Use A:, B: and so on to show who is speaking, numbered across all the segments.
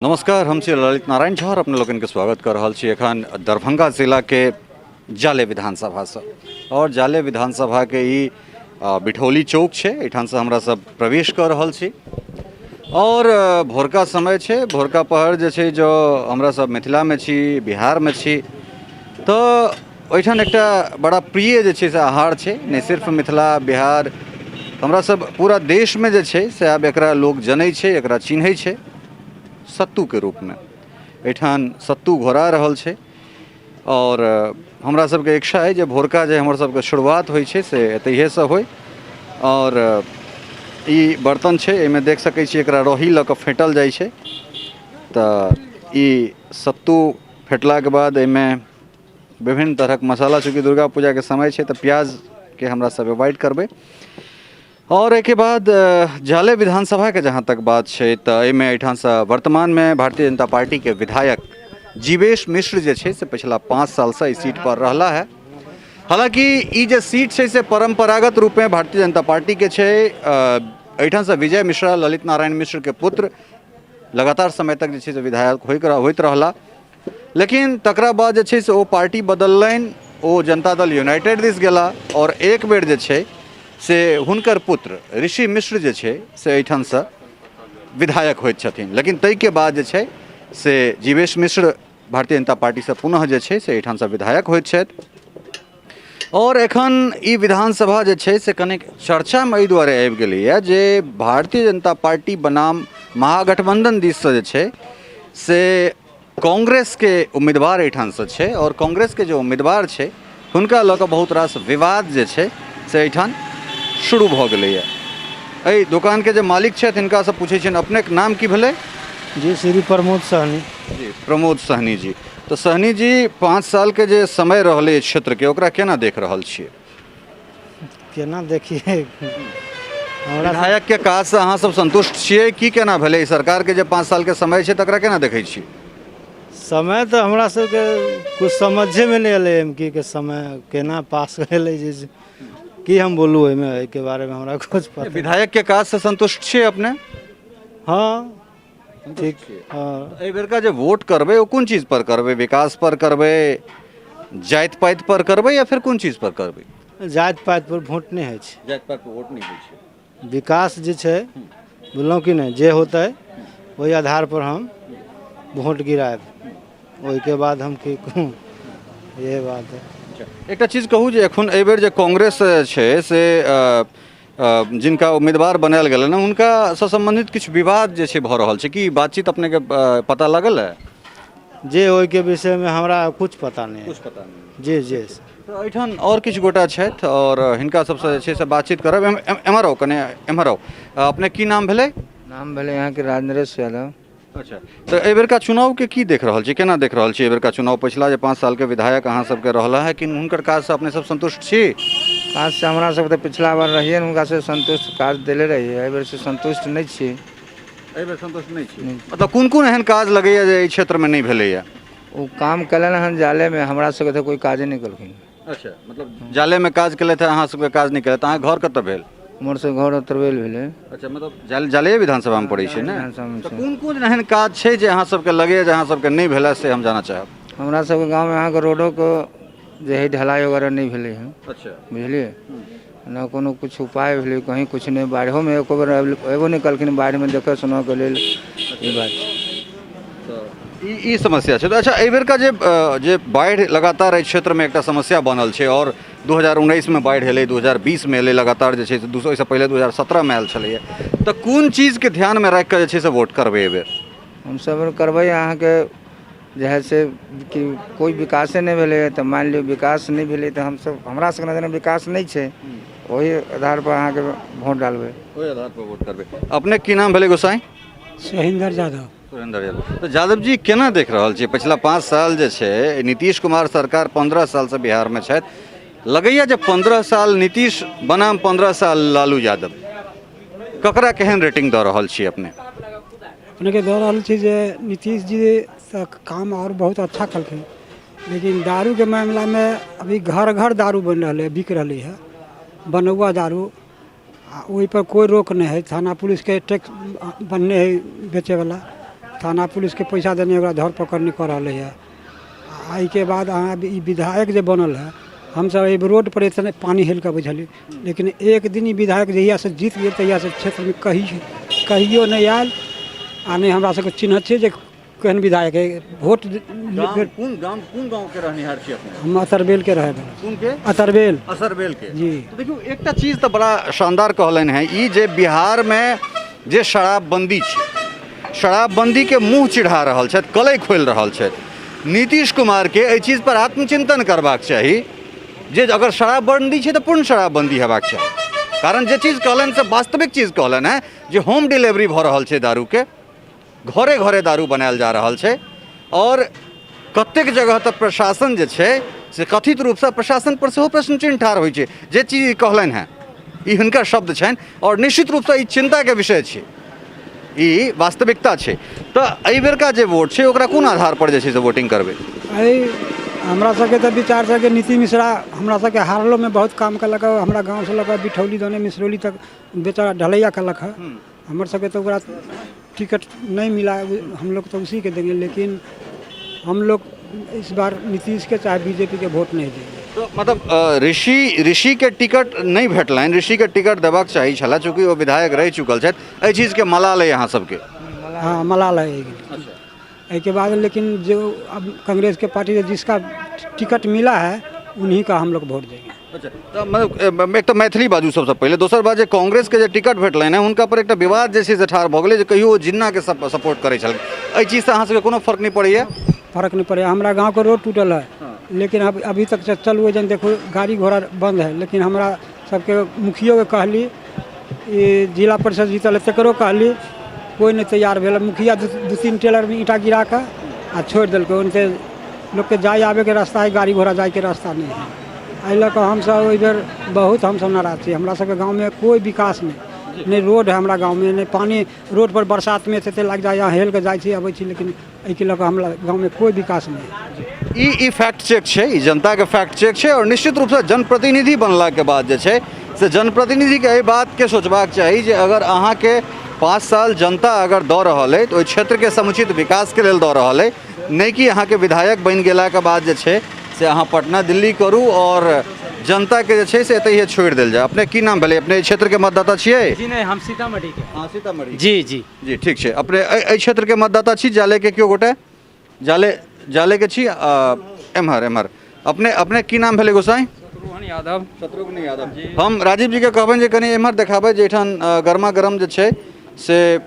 A: नमस्कार, हम छी ललित नारायण झा और अपने लोगन के स्वागत कर रहल छी एखन दरभंगा जिला के जाले विधानसभा से। और जाले विधानसभा के ई बिठौली चौक छे, एठान से हमरा सब प्रवेश कर रहल छी। और भोरका समय छे, भोरका पहर जे छे जो हमरा सब मिथिला में छी, बिहार में छी, तो ओहिठान एकटा बड़ा प्रिय जे छे से आहार छे। नहीं सिर्फ मिथिला बिहार, हमरा सब पूरा देश में जे छे से आब एकरा लोग जनै छे, एकरा चिन्है छे सत्तू के रूप में। एठान सत्तू घोरा रहल छे और हमरा सबके इच्छा है जे भोरका जे हमर सबके शुरुआत होइ छे से एतहिए से होय। और ई बर्तन छे, एमे देख सकै छी एकरा रोही ल के फेंटल जाइ छे। त ई सत्तू फेटला के बाद एमे विभिन्न तरहक मसाला, चूँकि दुर्गा पूजा के समय छे तो प्याज के हमरा सब अवॉइड करबे। और एक बाद जाले विधानसभा के जहाँ तक बात है तो एमे एठान से वर्तमान में भारतीय जनता पार्टी के विधायक जीवेश मिश्र जे छे से पिछला 5 साल से इस सीट पर रहला है। हालांकि ई जे सीट छे से परंपरागत रूप में भारतीय जनता पार्टी के छे। एठान से विजय मिश्रा, ललित नारायण मिश्र के पुत्र, लगातार समय तक जे छे से विधायक होइत रहला। लेकिन तकरा बाद जे छे से ओ party बदललनि, O Janata Dal United this गेला और एक बेर जे छे से हुनकर पुत्र ऋषि मिश्र जे छे से एठान से विधायक होइत छथिन। लेकिन तई के बाद जे छे से जीवेश मिश्र भारतीय जनता पार्टी से पुनः जे छे से एठान से विधायक होइत छथि। और एखन ई विधानसभा जे छे से कनेक चर्चा में एहि दुआरे आबि गेलैए जे भारतीय जनता पार्टी बनाम महागठबंधन दिस से जे छे से कांग्रेस के उम्मीदवार एठान से छे। और कांग्रेस के जो उम्मीदवार छे हुनका लऽ कऽ बहुत रास विवाद जे छे से एठान शुरू भ गेलैए। एहि दुकान के जे मालिक छथि हिनका से पूछे छियनि अपने के नाम की भेलै?
B: जी श्री प्रमोद सहनी।
A: जी प्रमोद सहनी जी। तो सहनी जी, 5 साल के जे समय रहले इस क्षेत्र के, ओकरा केना देख रहल छियै?
B: केना देखिए
A: विधायक के काज से अहाँ सब संतुष्ट छियै की केना भेलै? सरकार के जे 5 साल के समय छै तकरा केना देखै छियै?
B: समय तो हमरा सबके कुछ समझे में नहीं अले एमकी के समय केना पास भेलै जे की हम बोलू एमे के बारे में हमरा कुछ पता।
A: विधायक के काज से संतुष्ट छियै अपने?
B: हाँ ठीक। हाँ
A: एहि बेर का जे वोट करबै ओ कोन चीज पर करबै? विकास पर करबै, जाति पाति पर करबै या फिर कोन चीज पर करबै?
B: जाति पाति पर वोट नहीं है छै।
A: जाति पाति पर वोट नहीं होइ छै।
B: विकास जे छै बोललौं कि नहीं, जे होतै वही आधार पर हम वोट गिराएब, ओहि के बाद हम की कहूँ, ये बात है।
A: एकटा चीज कहूँ जे एखन एहि बेर जे कांग्रेस छै से जिनका उम्मीदवार बनायल गेलनि हैं हुनका से संबंधित किछु विवाद जे छै भऽ रहल छै, की बातचीत अपने के पता लागल है?
B: जे ओहि के विषय में हमरा कुछ पता नहीं है।
A: कुछ पता नहीं।
B: जी जी।
A: तो एहिठाम और किछु गोटा छथि और हिनका सबसे जे छै से बातचीत करब। एम्हर आउ, कने एम्हर आउ। अपने की नाम भेलै?
C: नाम भेलै यहाँ के राजेंद्र यादव।
A: अच्छा, तो एहि बेर का चुनाव के की देख रहल छी, केना देख रहल छी एहि बेर का चुनाव? पिछला जे 5 साल के विधायक अहाँ सबके रहला है कि हुनकर काज से अपने सब संतुष्ट छी?
C: काज से हमरा सब तो पिछला बार रहिए उनका से संतुष्ट काज दिले रहिए, एहि बेर से संतुष्ट नहीं छी।
A: एहि बेर संतुष्ट नहीं छी? मतलब कोन कोन एहन काज लगैया जे एहि क्षेत्र में नहीं भेलैया?
C: वो काम कलन हन जाले में, हमरा सबके तो कोई काजे नहीं कलखिन।
A: अच्छा, मतलब जाले में काज केले थे, अहाँ सबके काज नहीं केले। अहाँ घर कतऽ भेल?
C: मोर से घर तरवेल भेले।
A: अच्छा, मतलब जाले विधानसभा में पड़ै छै ने?
C: विधानसभा में
A: तो
C: छै।
A: कोन कोन एहन काज छै जे अहाँ सबके लगैया जे अहाँ सबके नहीं भेला से हम जाना चाहब?
C: हमरा सबके गाँव में यहाँ के रोडो को जे है ढलाई वगैरह नहीं भेले हैं,
A: अच्छा,
C: बुझलिए न कोनो कुछ उपाय भेले, कहीं कुछ नहीं। बाढ़ो में एको बार एबो नहीं कलखिन, बाढ़ में देखे सुनो के लेल ई बात
A: ई समस्या छै। तो अच्छा, एहि बेर का जे बाढ़ि लगातार एहि क्षेत्र में एकटा समस्या बनल छै और 2019 में बाढ़ि एलै, 2020 में एलै, लगातार जे छै से 200 से पहले 2017 में आयल छलैए। तो कोन चीज के ध्यान में राखि कऽ जे छै से वोट करबै एहि बेर?
C: हम सब करबै अहाँ के जे है से कि कोई विकासे नहीं भेले तो मान लियो विकास नहीं भेले तो हम सब हमरा सबके नजर में विकास नहीं छै, वही आधार पर अहाँ के वोट डालबै।
A: ओहि आधार पर वोट करबै। अपने की नाम भेलै गोसाई?
B: सुरेंद्र यादव।
A: सुरेंद्र यादव। तो यादव जी, केना देख रहल छियै पिछला 5 साल जे छै नीतीश कुमार सरकार 15 साल से बिहार में छथि, लगैया जे 15 साल नीतीश बनाम 15 साल लालू यादव, ककरा केहन रेटिंग दऽ रहल छी अपने?
D: अपने के दऽ रहल छी जे नीतीश जी से काम और बहुत अच्छा कलखिन, लेकिन दारू के मामला में अभी घर घर दारू बन रहा है, बिक रही है बनौआ दारू। ओहि पर कोई रोक नहीं है, थाना पुलिस के टैक्स बनने है बेचे वाला, थाना पुलिस के पैसा देने ओकरा धरपकड़ नहीं कर रहे है। आई के बाद अहाँ ई विधायक जे बनल है, हम सब एहि रोड पर इतने पानी हेल के बुझलिए, लेकिन एक दिन ई विधायक जहिया से जीत गए तहिया से क्षेत्र में कहियो नहीं आयल आ नहीं हमरा सबके चिन्ह छै जे केहन विधायक है। वोट
A: कौन गांव के रहनिहार छी अपने?
D: हम अतरबेल के रहे
A: कौन के?
D: अतरबेल
A: असरबेल के
D: जी।
A: तो देखियो एकटा चीज तो बड़ा शानदार कहलन है, ई जे बिहार में जे शराबबंदी छै, शराबबंदी के मुंह चिढ़ा रहल छथि, कलई खोलि रहल छथि। नीतीश कुमार के एहि चीज पर आत्मचिंतन करबाक चाही जे अगर शराबबंदी छै तो पूर्ण शराबबंदी हेबाक चाही। कारण जे चीज कहलन से वास्तविक चीज कहलन है जे होम डिलीवरी भऽ रहल छै दारू के, घरे घरे दारू बनायल जा रहल छै और कतेक जगह तक प्रशासन जे छै से कथित रूपसँ प्रशासन पर सेहो प्रश्न चिन्ह ठाढ़ होइ छै। जे चीज कहलनि हैं ई हुनकर शब्द छनि और निश्चित रूपसँ ई चिन्ताके विषय छै, ई वास्तविकता छै। तऽ एहि बेरका जे वोट छै ओकरा कोन आधार पर जे छै से वोटिंग करबै?
D: हमरा सबके तऽ विचार छै कि नीतीश मिश्रा हमरा सबके हारलो में बहुत काम कलक है। हमरा गाँव से लगा बिठौली दौने मिसरौली तक बेचारा ढलैया कलक है। हमर सबके तो ओकरा टिकट नहीं मिला, हम लोग तो उसी के देंगे, लेकिन हम लोग इस बार नीतीश के चाहे बीजेपी के वोट नहीं देंगे।
A: तो मतलब ऋषि के टिकट नहीं भेटलनि, ऋषि के टिकट देबाक चाही छला चूँकि वो विधायक रह चुकल छथि, एहि चीज के मलाल है यहाँ सबके।
D: हाँ मलाल है। के बाद लेकिन जो अब कांग्रेस के पार्टी से जिसका टिकट मिला है उन्हीं का हम लोग वोट देंगे।
A: अच्छा, तो मतलब एक तो मैथिली बाजू सबसे पहले, दोसर बात जे कांग्रेस के जे टिकट भेटलनि हैं हुनका पर एकटा विवाद जे छै से ठाढ़ भऽ गेलै जे कहियो जिन्ना के सपोर्ट करै छल। एहि चीज से अहाँ सबके कोनो फर्क नहीं पड़ैया?
D: फर्क नहीं पड़े। हमारा गांव का रोड टूटल है, लेकिन अभी तक चलू जन देखो गाड़ी घोड़ा बंद है, लेकिन हमारा सबके मुखियो के कहली, ये जिला परिषद जीतल है तकरो कहली, कोई नहीं तैयार भेल। मुखिया दू तीन टेलर में ईंटा गिरा के आ छोड़ दिल्क। उनसे लोग के जाए आवे के रास्ता है, गाड़ी घोड़ा जाए के रास्ता नहीं है। एहि लऽ कऽ हमसब एहि बेर बहुत हमसब नाराज छी। हमरा सबके गाँव में कोई विकास नहीं रोड है हमरा गाँव में, नहीं पानी रोड पर बरसात में एते लग जाए, यहाँ हेल के जाइ छी अबै छी, लेकिन एहिके लऽ कऽ हमरा गाँव में कोई विकास नहीं।
A: ई फैक्ट चेक छै, ई जनता के फैक्ट चेक छै और निश्चित रूप से जनप्रतिनिधि बनला के बाद जे छै से जनप्रतिनिधि के एहि बात के सोचबाक चाही जे अगर अहाँ के 5 साल जनता अगर दऽ रहल है तो ओहि क्षेत्र के समुचित विकास के लेल दऽ रहल है, नहीं कि अहाँ के विधायक बनि गेला के बाद जे छै से अहाँ पटना दिल्ली करू और जनता के जे छै से एतहिए छोड़ि देल जाए। अपने की नाम भेलै? अपने क्षेत्र के मतदाता छियै?
E: जी नहीं, हम सीतामढ़ी के।
A: हाँ सीतामढ़ी।
E: जी जी
A: जी ठीक छै। अपने एहि क्षेत्र के मतदाता छी? जाले के क्यों गोटे जाले के छी? एम्हर अपने की नाम भेलै गोसाई? शत्रुघ्न यादव। हम राजीव जी के कहबनि जे कनि एम्हर देखाबै जे एहिठाम गर्मा गर्म जे छै से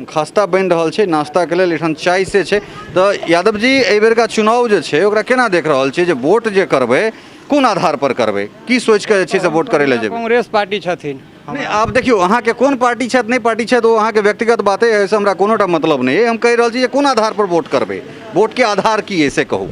A: खास्ता बनि रहल छै नाश्ता के लेल, एहिठाम चाय से छै। तो यादव जी एहि बेर का चुनाव जे छै ओकरा केना देख रहल छियै जे वोट जे करबै कोन आधार पर करबै, की सोच के जे छै से वोट करे ले जेबै?
E: कांग्रेस पार्टी छथिन।
A: नहीं आप देखियो अहाँ के कोन पार्टी छथि नहीं पार्टी छथि ओ अहाँ के व्यक्तिगत बाते है, हमरा कोनोटा मतलब नहीं है। हम कहि रहल छी जे कोन आधार पर वोट करबै, वोट के आधार की है से कहू।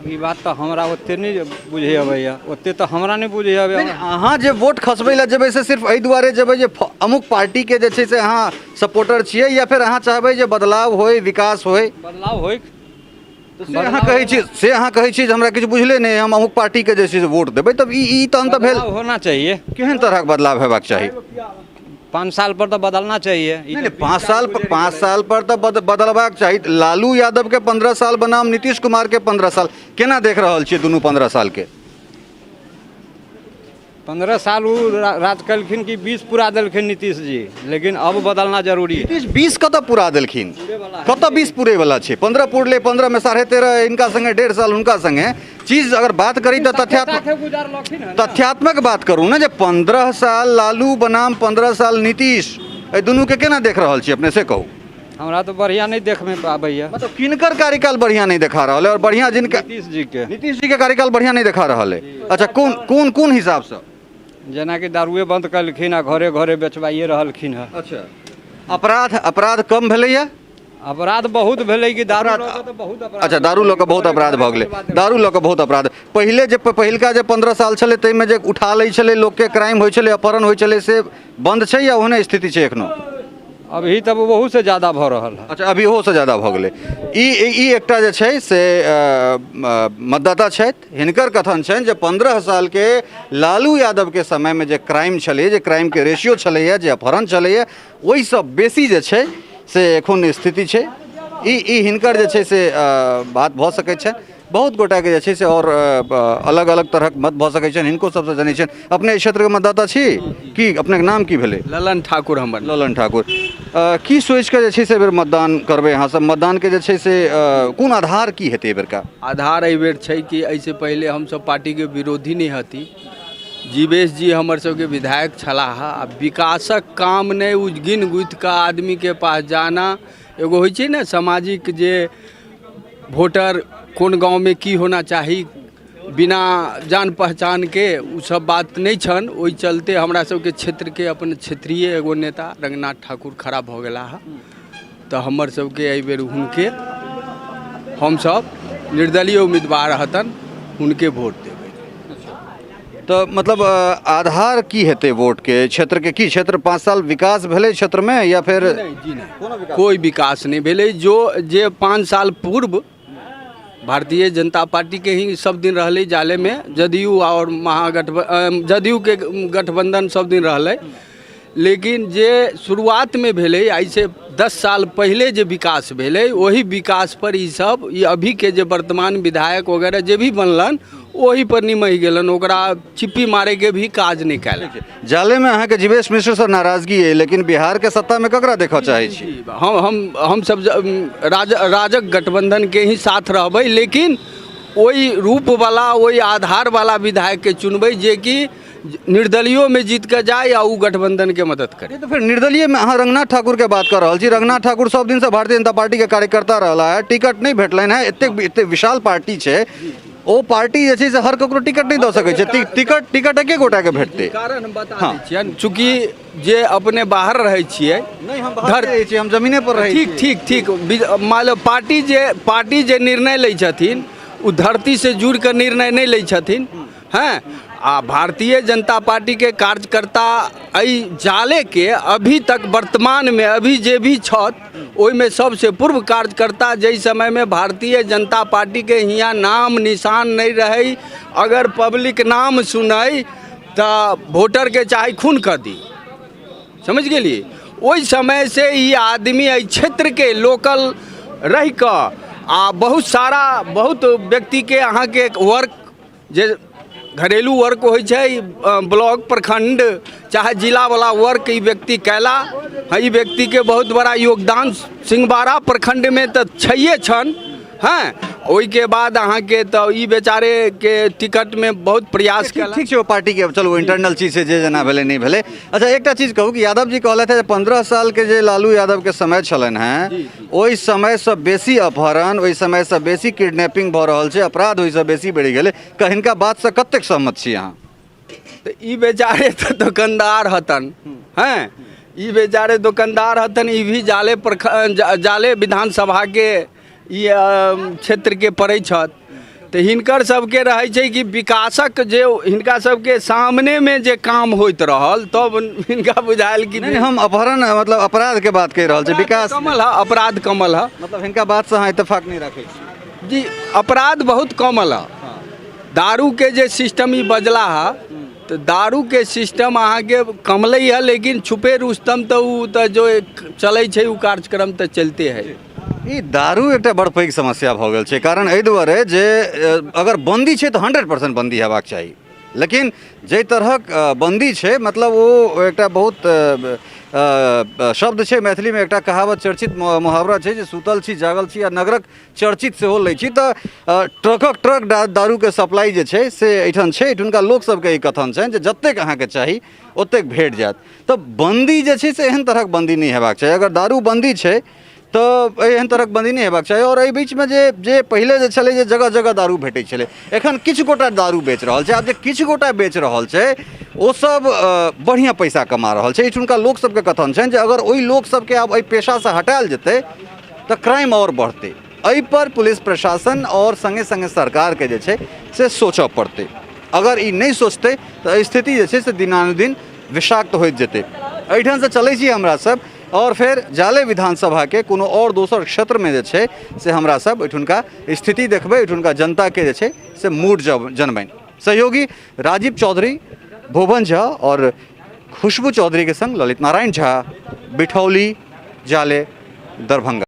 E: ई बात तो हमरा ओते नहीं बुझे अबैया, ओते तो हमरा नहीं बुझे अबैया।
A: अहाँ जे वोट खसबै लए जेबै से सिर्फ एहि दुआरे जेबै जे अमुक पार्टी के जे छै से अहाँ सपोर्टर छियै, या फिर अहाँ चाहबै जे बदलाव होय विकास होय?
E: बदलाव होय
A: से अहाँ कहै छी जे हमरा किछु बुझले नहीं, हम अमुक पार्टी के जे छै से वोट देबै, तब ई तहन तऽ भेल।
E: होना चाहिए।
A: केहन तरहक बदलाव हेबाक चाही?
E: 5 साल पर तो बदलना चाहिए।
A: नहीं 5 साल पर तो बदलबाक चाही। लालू यादव के 15 साल बनाम नीतीश कुमार के 15 साल केना देख रहल छियै दुनू 15 साल के?
E: 15 साल वो राज कलखिन कि 20 पूरा देलखिन नीतीश जी, लेकिन अब बदलना जरूरी है।
A: नीतीश 20 कतऽ पूरा देलखिन? कतऽ 20 पूरे वाला छै? 15 पूरले, 15 में 13.5 इनका संगे, 1.5 साल उनका संगे। चीज अगर बात करी तो तथ्यात्मक बात करू ना, जे 15 साल लालू बनाम 15 साल नीतीश, एहि दुनू के केना देख रहल छी अपने से कहू?
E: हमरा तो बढ़िया नहीं देख में पाबैया।
A: मतलब किनकर कार्यकाल बढ़िया नहीं दिखा रहा है और बढ़िया जिनका? नीतीश जी के कार्यकाल बढ़िया नहीं दिखा रहा है। अच्छा कौन हिसाब से?
E: जेना कि दारुए बंद कलखिन आ घरे घरे बेचबाइए रहलखिन है।
A: अच्छा अपराध कम भेलैया?
E: अपराध बहुत भेलै कि दारू लऽ कऽ तऽ बहुत अपराध।
A: अच्छा दारू लऽ कऽ बहुत अपराध भऽ गेलै, दारू लऽ कऽ बहुत अपराध। पहिले जे पहिलका जे 15 साल छलै ताहिमे जे उठा लै छलै लोकके, क्राइम होइ छलै, अपहरण होइ छलै, से बंद छै या ओहने स्थिति छै एखनो?
E: अभी तब बहुत से ज़्यादा भऽ रहल है।
A: अच्छा अभी ओहो से ज़्यादा भऽ गेलै। ई एकटा जे छै से मतदाता छथि, हिनकर कथन छनि जे 15 साल के लालू यादव के समय में जे क्राइम छलै, जे क्राइम के रेशियो छलैया, जे अपहरण छलैया, ओहिसँ बेसी जे छै से एखन स्थिति छै ई हिनकर जे छै से बात भऽ सकैत छै। बहुत गोटा के जे छै से और अलग अलग तरहक मत भऽ सकैत छनि, हिनको सबसँ जनै छनि। अपने एहि क्षेत्रके मतदाता छी की? अपनेके नाम की भेलै?
E: ललन ठाकुर हमर।
A: ललन ठाकुर, की सोचि कऽ जे छै से एहि बेर मतदान करबै अहाँ सब? मतदानके जे छै से कोन आधार की हेतै एहि बेरका?
F: आधार एहि बेर छै कि एहिसँ पहिले हमसब पार्टीके विरोधी नहि हती। जीवेश जी हमर सबके विधायक छलाह आ विकासक काम नहि गिन गुथि कऽ आदमीके पास जाना। एगो होइ छै ने सामाजिक जे वोटर कोन गाँवमे की होना चाही बिना जान पहचान के उ सब बात नहीं छन। ओहि चलते हमरा सबके क्षेत्र के अपन क्षेत्रीय एगो नेता रंगनाथ ठाकुर खड़ा भऽ गेला है, तो हमर सबके एहि बेर हुनके हम सब निर्दलीय उम्मीदवार हतन हुनके वोट देबै।
A: तो मतलब आधार की हेतै वोट के? क्षेत्र के की क्षेत्र 5 साल विकास भेलै क्षेत्र में या फिर
F: जी नहीं, कोई विकास नहीं भेलै। जे 5 साल पूर्व भारतीय जनता पार्टी के ही सब दिन रहले जाले में, जदयू और जदयू के गठबंधन सब दिन रहले, लेकिन जे शुरुआत में भेले ऐसे 10 साल पहले जे विकास भेले वही विकास पर ई सब ई अभी के जे वर्तमान विधायक वगैरह जे भी बनलन वही पर निमहि गेलन, ओकरा चिप्पी मारे के भी काज नहीं कैल।
A: जाले में अहाँ के जीवेश मिश्र से नाराजगी है, लेकिन बिहार के सत्ता में ककरा देखा चाहे छी?
F: हम सब राजग गठबंधन के ही साथ रहबै, लेकिन वही रूप वाला वही आधार वाला विधायक के चुनबै जे कि निर्दलियों में जीत के जाए या उ गठबंधन के मदद करे।
A: तो फिर निर्दलीय में अहाँ रंगनाथ ठाकुर के बात कर रहा छी। रंगनाथ ठाकुर सब दिन से भारतीय जनता पार्टी के कार्यकर्ता रहा है, टिकट नहीं भेटलन है। एते विशाल पार्टी है, ओ पार्टी जे छै से हर ककरो टिकट नहीं दऽ सकै छै। टिकट एके गोटा के भेटतै।
F: कारण हम बता दै छियन, चूँकि जे अपने बाहर रहै छियै,
A: नहीं हम बाहर रहै छियै, हम जमीने पर रहै छियै।
F: ठीक मान लो पार्टी जे निर्णय लै छथिन उ धरती से जुड़ कर निर्णय नहीं लै छथिन। हैं आ भारतीय जनता पार्टी के कार्यकर्ता एहि जाले के अभी तक वर्तमान में अभी जे भी छत ओहि में सबसे पूर्व कार्यकर्ता जै समय में भारतीय जनता पार्टी के हियाँ नाम निशान नहीं रहे, अगर पब्लिक नाम सुनै तो वोटर के चाहे खून कर दी, समझ गेलिए। ओहि समय से ई आदमी एहि क्षेत्र के लोकल रह कऽ आ बहुत व्यक्ति के अहाँ के वर्क जे घरेलू वर्क होइ छै, ब्लॉक प्रखंड चाहे जिला वाला वर्क ई व्यक्ति कैला। ई व्यक्ति के बहुत बड़ा योगदान सिंहबाड़ा प्रखंड में तो छैहे छन। हैं ओहि के बाद अहाँ के तो ई बेचारे के टिकट में बहुत प्रयास कैला।
A: ठीक छै, पार्टी के चलो इंटरनल चीज से जे जना भेलै नहीं भेलै। अच्छा एकटा चीज कहू कि यादव जी कहलथि है 15 साल के जे लालू यादव के समय छलन है, ओहि समय से बेसी अपहरण, ओहि समय से बेसी किडनैपिंग भऽ रहल छै, अपराध ओहि से बेसी बढ़ि गेलै। हिनका बात से कतेक सहमत छी अहाँ?
F: तो ई बेचारे तो दुकानदार हतन, हैं ई बेचारे दुकानदार हतन। ई भी जाले विधानसभा के क्षेत्र के पड़ै छत। तो हिनकर सबके रहे छै कि विकासक जे हिनका सबके सामने में जे काम होइत रहल तब हिनका बुझायल कि
A: नहीं हम अपहरण मतलब अपराध के बात कह रहल छै, विकास
F: कमल है, अपराध कमल है।
A: मतलब हिनका बात से अहाँ इत्तेफाक नहीं रखै छी?
F: जी अपराध बहुत कमल है। दारू के जे सिस्टम ई बजला है, तो दारू के सिस्टम अहाँ के कमलै है, लेकिन छुपे रुस्तम तो उ तो जो चलै छै उ कार्यक्रम तो चलते है।
A: ई दारू एकटा बड़ पैघ समस्या भऽ गेल छै। कारण एहि दुआरे जे अगर बंदी छै तऽ 100% बंदी हेबाक चाही, लेकिन जाहि तरहक बंदी छै मतलब ओ एकटा बहुत शब्द छै मैथिली में, एकटा कहावत चर्चित मुहावरा छै जे सुतल छी जागल छी आ नगरक चर्चित सेहो लै छी। तऽ ट्रक दारू के सप्लाई जे छै से एहिठाम छै, एहिठुनका लोक सबके ई कथन छनि जे जतेक अहाँके चाही ओतेक भेट जायत। तऽ बंदी जे छै से एहन तरहक बंदी नहीं हेबाक चाही। अगर दारू बंदी छै तो एहन तरहक बंदी नहीं हेबाक चाही। और एहि बीच में जे पहले जे छलै जे जगह जगह दारू भेटै छलै, एखन किछु गोटा दारू बेच रहल छै। आब जे किछु गोटा बेच रहल छै ओ सब बढ़िया पैसा कमा रहल छै। एहिठुनका लोक सबके कथन छनि जे अगर ओहि लोक सबके आब एहि पेशा से हटायल जेतै तऽ क्राइम और बढ़तै। एहि पर पुलिस प्रशासन और संगे संगे सरकार के जे छै से सोचऽ पड़तै। अगर ई नहीं सोचतै तऽ स्थिति जे छै से दिनानुदिन विषाक्त होइत जेतै। एहिठाम से चलै छी हमरा सब और फिर जाले विधानसभा के कोनो और दोसर क्षेत्र में जे छै से हमरा सब एहिठुनका स्थिति देखबै, एहिठुनका जनता के जे छै से मूड जनबनि। सहयोगी राजीव चौधरी, भुवन झा और खुशबू चौधरी के संग ललित नारायण झा, बिठौली, जाले, दरभंगा।